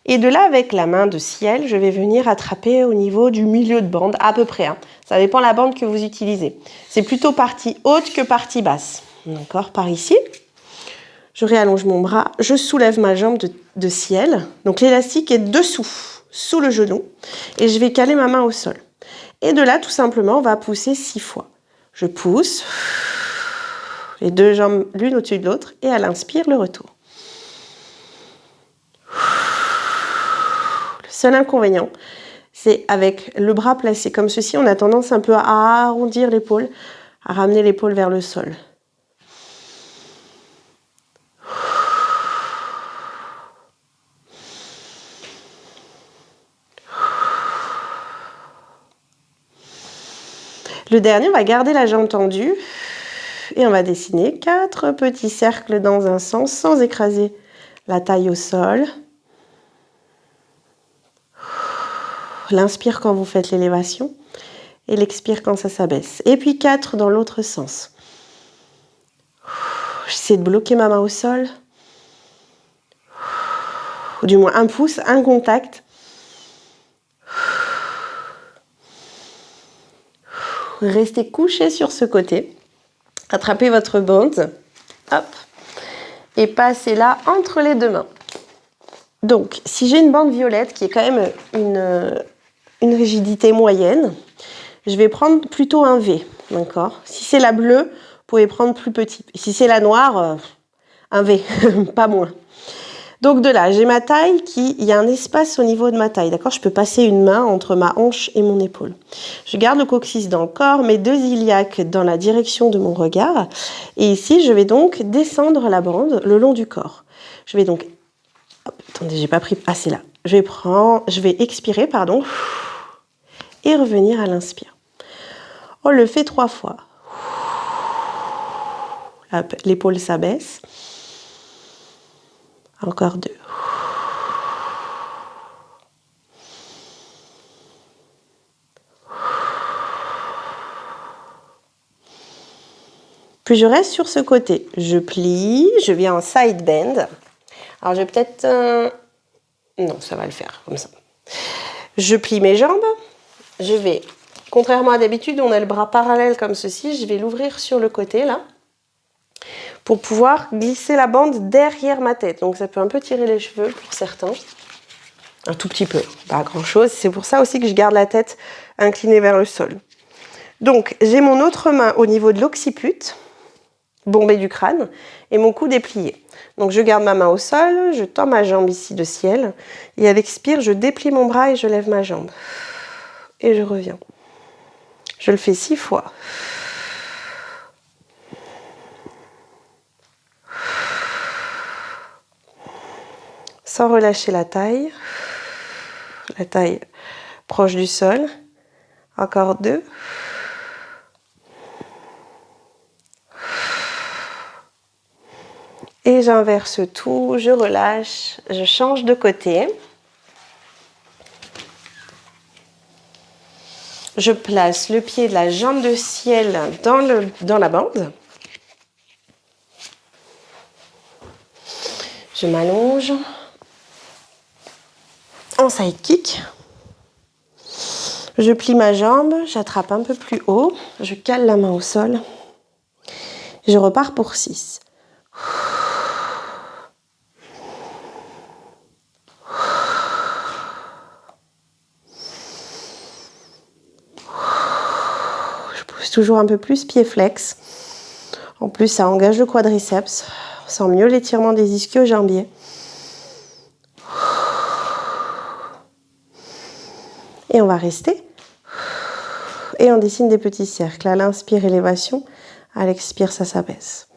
Et de là, avec la main de ciel, je vais venir attraper au niveau du milieu de bande, à peu près. Ça dépend de la bande que vous utilisez. C'est plutôt partie haute que partie basse. D'accord, par ici. Je réallonge mon bras, je soulève ma jambe de ciel. Donc l'élastique est dessous, sous le genou. Et je vais caler ma main au sol. Et de là, tout simplement, on va pousser 6 fois. Je pousse, les deux jambes l'une au-dessus de l'autre. Et à l'inspire, le retour. Le seul inconvénient, c'est avec le bras placé comme ceci, on a tendance un peu à arrondir l'épaule, à ramener l'épaule vers le sol. Le dernier, on va garder la jambe tendue et on va dessiner 4 petits cercles dans un sens sans écraser la taille au sol. L'inspire quand vous faites l'élévation et l'expire quand ça s'abaisse. Et puis 4 dans l'autre sens. J'essaie de bloquer ma main au sol. Ou du moins un pouce, un contact. Restez couché sur ce côté. Attrapez votre bande. Hop. Et passez-la entre les deux mains. Donc, si j'ai une bande violette qui est quand même une rigidité moyenne, je vais prendre plutôt un V, d'accord? Si c'est la bleue, vous pouvez prendre plus petit. Et si c'est la noire, un V, pas moins. Donc de là, j'ai ma taille il y a un espace au niveau de ma taille, d'accord? Je peux passer une main entre ma hanche et mon épaule. Je garde le coccyx dans le corps, mes deux iliaques dans la direction de mon regard. Et ici, je vais donc descendre la bande le long du corps. Je vais donc... Hop, attendez, j'ai pas pris... Ah, c'est là. Je vais expirer, pardon. Et revenir à l'inspire. On le fait 3 fois. L'épaule s'abaisse. Encore 2. Puis je reste sur ce côté. Je plie, je viens en side bend. Alors je vais peut-être... Non, ça va le faire comme ça. Je plie mes jambes. Je vais, contrairement à d'habitude, on a le bras parallèle comme ceci. Je vais l'ouvrir sur le côté là. Pour pouvoir glisser la bande derrière ma tête. Donc ça peut un peu tirer les cheveux pour certains. Un tout petit peu, pas grand-chose. C'est pour ça aussi que je garde la tête inclinée vers le sol. Donc j'ai mon autre main au niveau de l'occiput, bombée du crâne, et mon coude est plié. Donc je garde ma main au sol, je tends ma jambe ici de ciel, et à l'expire, je déplie mon bras et je lève ma jambe. Et je reviens. Je le fais 6 fois. Sans relâcher la taille proche du sol. Encore 2. Et j'inverse tout, je relâche, je change de côté. Je place le pied de la jambe de ciel dans la bande. Je m'allonge en side kick. Je plie ma jambe, j'attrape un peu plus haut, je cale la main au sol. Je repars pour 6. Je pousse toujours un peu plus, pied flex. En plus, ça engage le quadriceps. On sent mieux l'étirement des ischio-jambiers. Et on va rester. Et on dessine des petits cercles. À l'inspire, élévation. À l'expire, ça s'abaisse.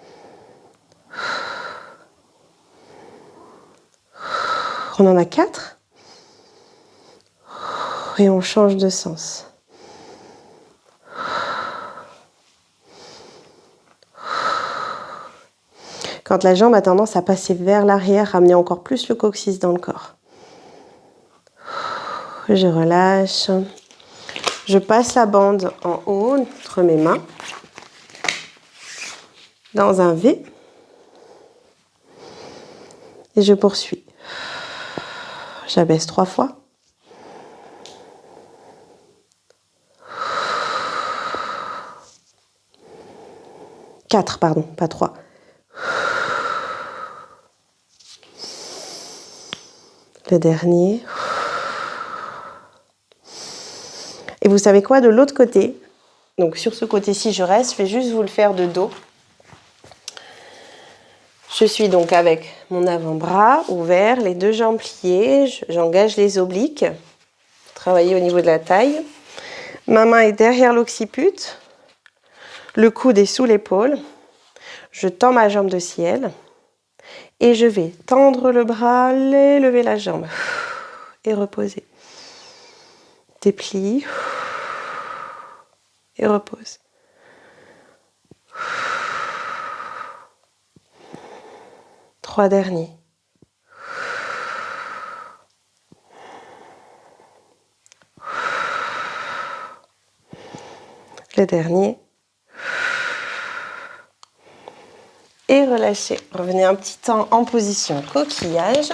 On en a 4. Et on change de sens. Quand la jambe a tendance à passer vers l'arrière, ramener encore plus le coccyx dans le corps. Je relâche. Je passe la bande en haut entre mes mains. Dans un V. Et je poursuis. J'abaisse 3 fois. 4, pardon, pas 3. Le dernier. Et vous savez quoi, de l'autre côté, donc sur ce côté-ci, je reste, je vais juste vous le faire de dos. Je suis donc avec mon avant-bras ouvert, les 2 jambes pliées, j'engage les obliques, travailler au niveau de la taille. Ma main est derrière l'occiput, le coude est sous l'épaule. Je tends ma jambe de ciel et je vais tendre le bras, lever la jambe et reposer. Déplie et repose. Trois derniers. Le dernier. et relâchez. Revenez un petit temps en position coquillage.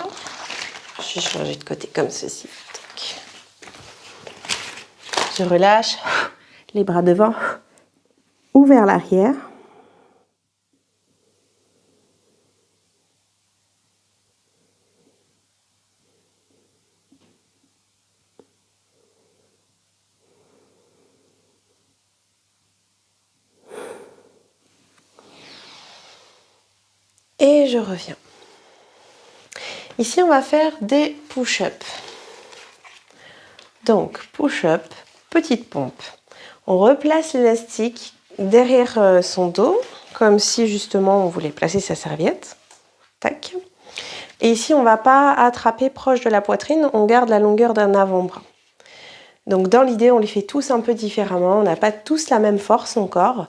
Je vais changer de côté comme ceci. Je relâche les bras devant ou vers l'arrière. Et je reviens. Ici, on va faire des push-ups. Donc, push-up, petite pompe. On replace l'élastique derrière son dos, comme si justement on voulait placer sa serviette. Tac. Et ici, on ne va pas attraper proche de la poitrine, on garde la longueur d'un avant-bras. Donc, dans l'idée, on les fait tous un peu différemment. On n'a pas tous la même force encore.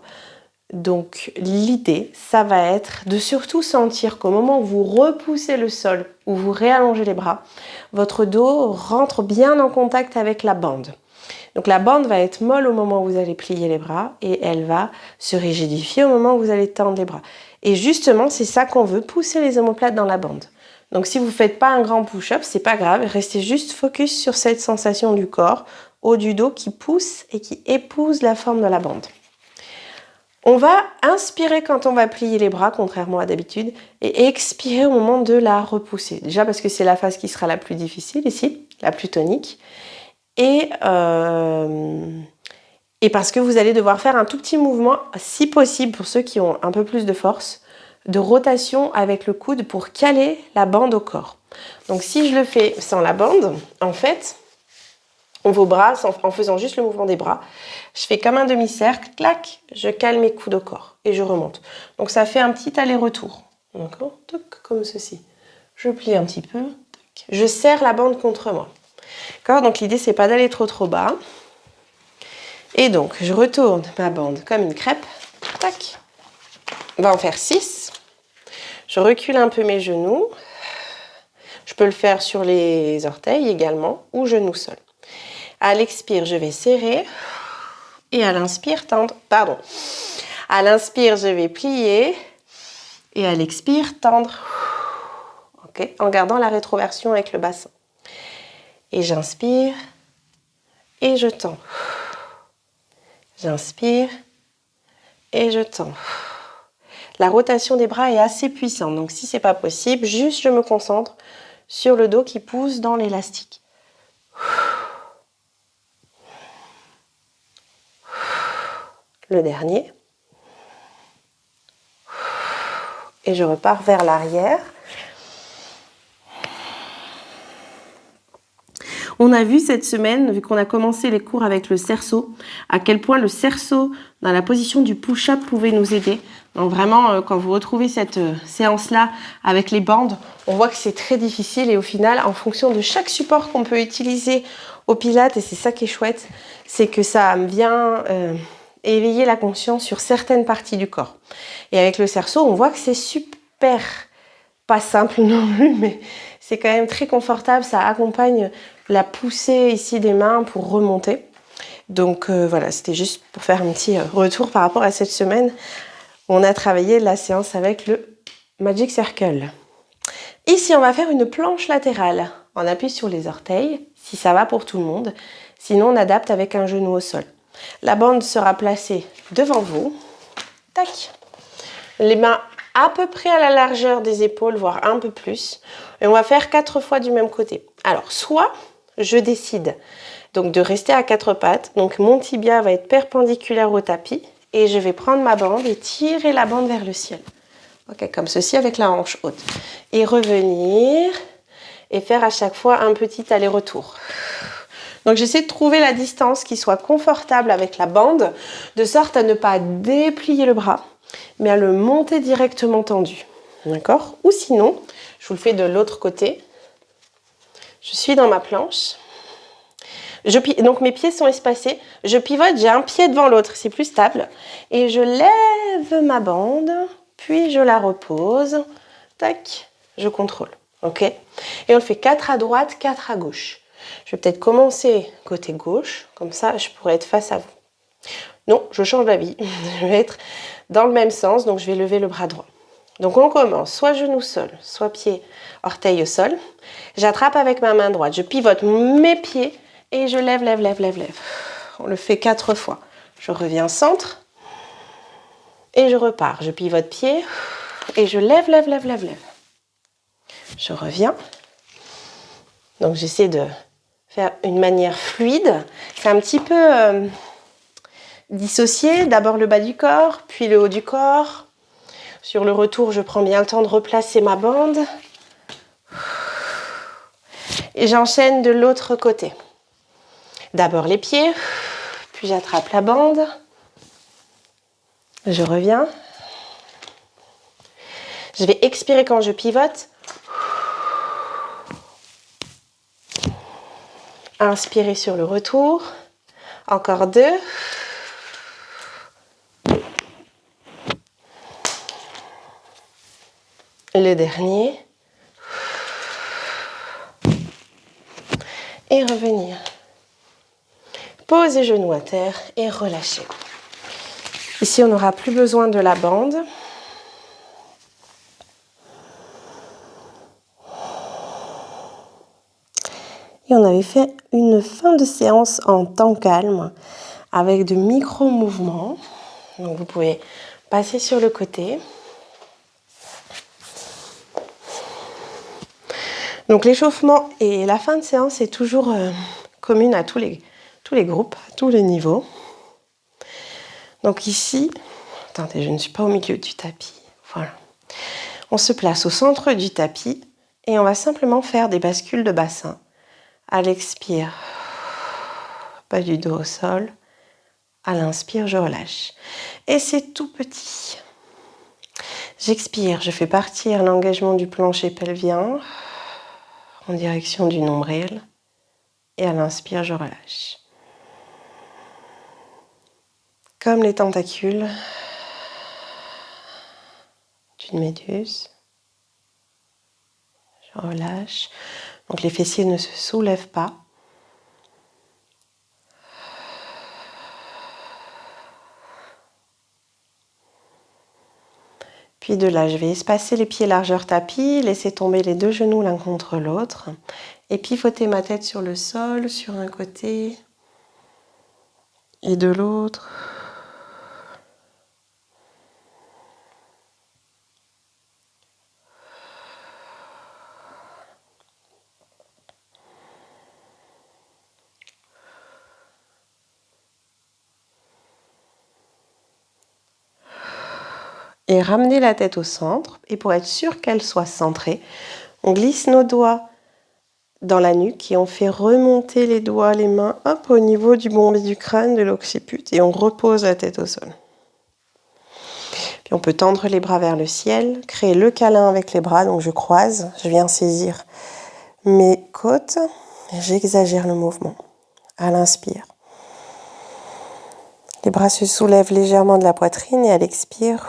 Donc l'idée, ça va être de surtout sentir qu'au moment où vous repoussez le sol, où vous réallongez les bras, votre dos rentre bien en contact avec la bande. Donc la bande va être molle au moment où vous allez plier les bras et elle va se rigidifier au moment où vous allez tendre les bras. Et justement, c'est ça qu'on veut, pousser les omoplates dans la bande. Donc si vous ne faites pas un grand push-up, c'est pas grave, restez juste focus sur cette sensation du corps, haut du dos qui pousse et qui épouse la forme de la bande. On va inspirer quand on va plier les bras, contrairement à d'habitude, et expirer au moment de la repousser. Déjà parce que c'est la phase qui sera la plus difficile ici, la plus tonique. Et parce que vous allez devoir faire un tout petit mouvement, si possible, pour ceux qui ont un peu plus de force, de rotation avec le coude pour caler la bande au corps. Donc si je le fais sans la bande, en fait, vos bras, en faisant juste le mouvement des bras, je fais comme un demi-cercle, clac, je cale mes coudes au corps et je remonte. Donc ça fait un petit aller-retour, d'accord, comme ceci. Je plie un petit peu, je serre la bande contre moi. D'accord, donc l'idée c'est pas d'aller trop bas. Et donc je retourne ma bande comme une crêpe, tac. On va en faire 6. Je recule un peu mes genoux. Je peux le faire sur les orteils également ou genoux-sol. À l'expire, je vais serrer. Et à l'inspire, tendre. Pardon. À l'inspire, je vais plier. Et à l'expire, tendre. Ok. En gardant la rétroversion avec le bassin. Et j'inspire. Et je tends. J'inspire. Et je tends. La rotation des bras est assez puissante. Donc si ce n'est pas possible, juste je me concentre sur le dos qui pousse dans l'élastique. Le dernier. Et je repars vers l'arrière. On a vu cette semaine, vu qu'on a commencé les cours avec le cerceau, à quel point le cerceau, dans la position du push-up, pouvait nous aider. Donc vraiment, quand vous retrouvez cette séance-là avec les bandes, on voit que c'est très difficile et au final, en fonction de chaque support qu'on peut utiliser au Pilates, et c'est ça qui est chouette, c'est que ça vient éveiller la conscience sur certaines parties du corps. Et avec le cerceau, on voit que c'est super, pas simple non plus, mais c'est quand même très confortable, ça accompagne la poussée ici des mains pour remonter. Donc voilà, c'était juste pour faire un petit retour par rapport à cette semaine. On a travaillé la séance avec le Magic Circle. Ici, on va faire une planche latérale. On appuie sur les orteils, si ça va pour tout le monde. Sinon, on adapte avec un genou au sol. La bande sera placée devant vous. Tac. Les mains à peu près à la largeur des épaules, voire un peu plus. Et on va faire 4 fois du même côté. Alors, soit je décide donc de rester à 4 pattes. Donc, mon tibia va être perpendiculaire au tapis. Et je vais prendre ma bande et tirer la bande vers le ciel. Ok, comme ceci avec la hanche haute. Et revenir et faire à chaque fois un petit aller-retour. Donc, j'essaie de trouver la distance qui soit confortable avec la bande, de sorte à ne pas déplier le bras, mais à le monter directement tendu. D'accord? Ou sinon, je vous le fais de l'autre côté. Je suis dans ma planche. Donc mes pieds sont espacés. Je pivote, j'ai un pied devant l'autre, c'est plus stable. Et je lève ma bande, puis je la repose. Tac, je contrôle. Ok? Et on le fait 4 à droite, 4 à gauche. Je vais peut-être commencer côté gauche, comme ça je pourrais être face à vous. Non, je change d'avis. Je vais être dans le même sens, donc je vais lever le bras droit. Donc on commence, soit genou sol, soit pied, orteil au sol. J'attrape avec ma main droite, je pivote mes pieds et je lève, lève, lève, lève, lève. On le fait 4 fois. Je reviens centre et je repars. Je pivote pied et je lève, lève, lève, lève, lève. Je reviens. Donc j'essaie de faire une manière fluide. C'est un petit peu dissocié. D'abord le bas du corps, puis le haut du corps. Sur le retour, je prends bien le temps de replacer ma bande. Et j'enchaîne de l'autre côté. D'abord les pieds, puis j'attrape la bande. Je reviens. Je vais expirer quand je pivote. Inspirer sur le retour. Encore 2. Le dernier. Et revenir. Posez genoux à terre et relâchez. Ici, on n'aura plus besoin de la bande. Et on avait fait une fin de séance en temps calme avec de micro-mouvements. Donc vous pouvez passer sur le côté. Donc l'échauffement et la fin de séance est toujours commune à tous les groupes, à tous les niveaux. Donc ici, attendez, je ne suis pas au milieu du tapis. Voilà. On se place au centre du tapis et on va simplement faire des bascules de bassin. À l'expire, bas du dos au sol. À l'inspire, je relâche. Et c'est tout petit. J'expire, je fais partir l'engagement du plancher pelvien en direction du nombril. Et à l'inspire, je relâche. Comme les tentacules d'une méduse. Je relâche. Donc les fessiers ne se soulèvent pas. Puis de là, je vais espacer les pieds largeur tapis, laisser tomber les 2 genoux l'un contre l'autre et pivoter ma tête sur le sol, sur un côté et de l'autre. Et ramener la tête au centre. Et pour être sûr qu'elle soit centrée, on glisse nos doigts dans la nuque et on fait remonter les doigts, les mains, hop, au niveau du bombé du crâne, de l'occiput, et on repose la tête au sol. Puis on peut tendre les bras vers le ciel, créer le câlin avec les bras, donc je croise, je viens saisir mes côtes, j'exagère le mouvement. À l'inspire. Les bras se soulèvent légèrement de la poitrine et à l'expire,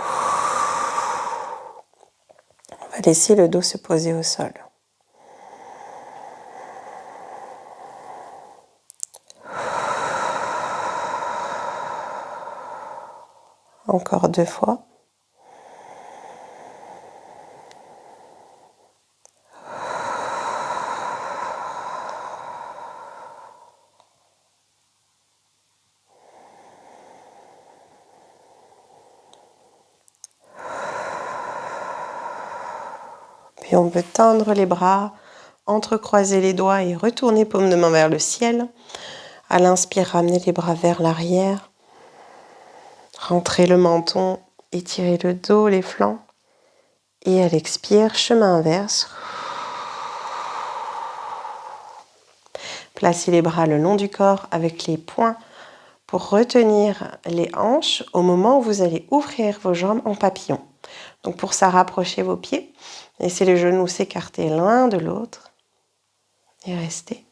on va laisser le dos se poser au sol. Encore 2 fois. Puis on peut tendre les bras, entrecroiser les doigts et retourner paume de main vers le ciel. À l'inspire, ramener les bras vers l'arrière. Rentrer le menton, étirer le dos, les flancs. Et à l'expire, chemin inverse. Placez les bras le long du corps avec les poings pour retenir les hanches au moment où vous allez ouvrir vos jambes en papillon. Donc pour ça, rapprochez vos pieds. Laissez les genoux s'écarter l'un de l'autre. Et restez.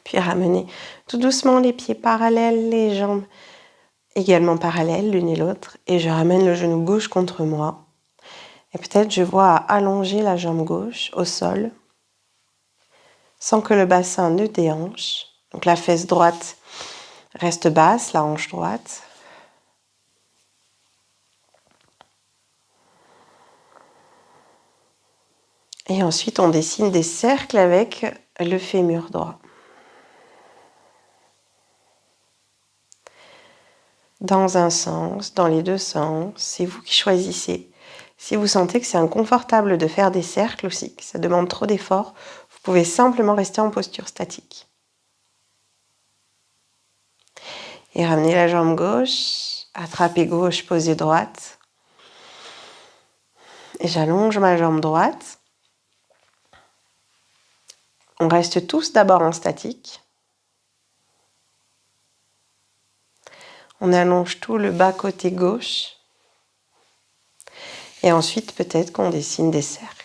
Puis ramenez tout doucement les pieds parallèles, les jambes également parallèles l'une et l'autre. Et je ramène le genou gauche contre moi. Et peut-être je vois allonger la jambe gauche au sol sans que le bassin ne déhanche. Donc la fesse droite reste basse, la hanche droite. Et ensuite, on dessine des cercles avec le fémur droit. Dans un sens, dans les deux sens, c'est vous qui choisissez. Si vous sentez que c'est inconfortable de faire des cercles aussi, que ça demande trop d'efforts, vous pouvez simplement rester en posture statique. Et ramener la jambe gauche, attraper gauche, poser droite. Et j'allonge ma jambe droite. On reste tous d'abord en statique. On allonge tout le bas côté gauche. Et ensuite, peut-être qu'on dessine des cercles.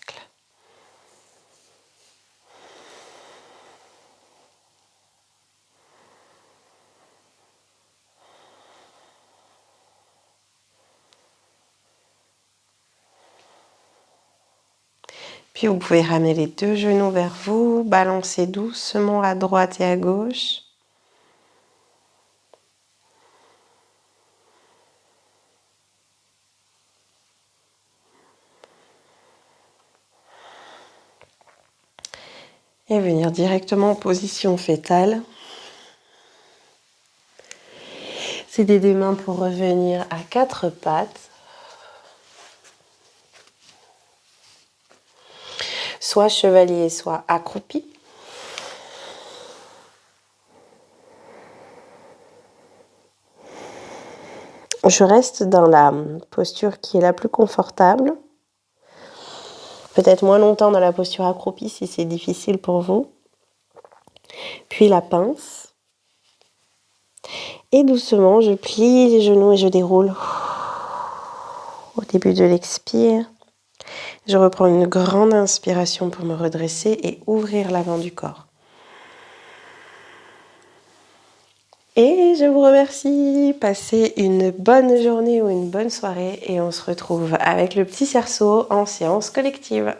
Puis vous pouvez ramener les deux genoux vers vous, balancer doucement à droite et à gauche. Et venir directement en position fétale. C'est des mains pour revenir à quatre pattes. Soit chevalier, soit accroupi. Je reste dans la posture qui est la plus confortable. Peut-être moins longtemps dans la posture accroupie si c'est difficile pour vous. Puis la pince. Et doucement, je plie les genoux et je déroule. Au début de l'expire, je reprends une grande inspiration pour me redresser et ouvrir l'avant du corps. Et je vous remercie. Passez une bonne journée ou une bonne soirée et on se retrouve avec le petit cerceau en séance collective.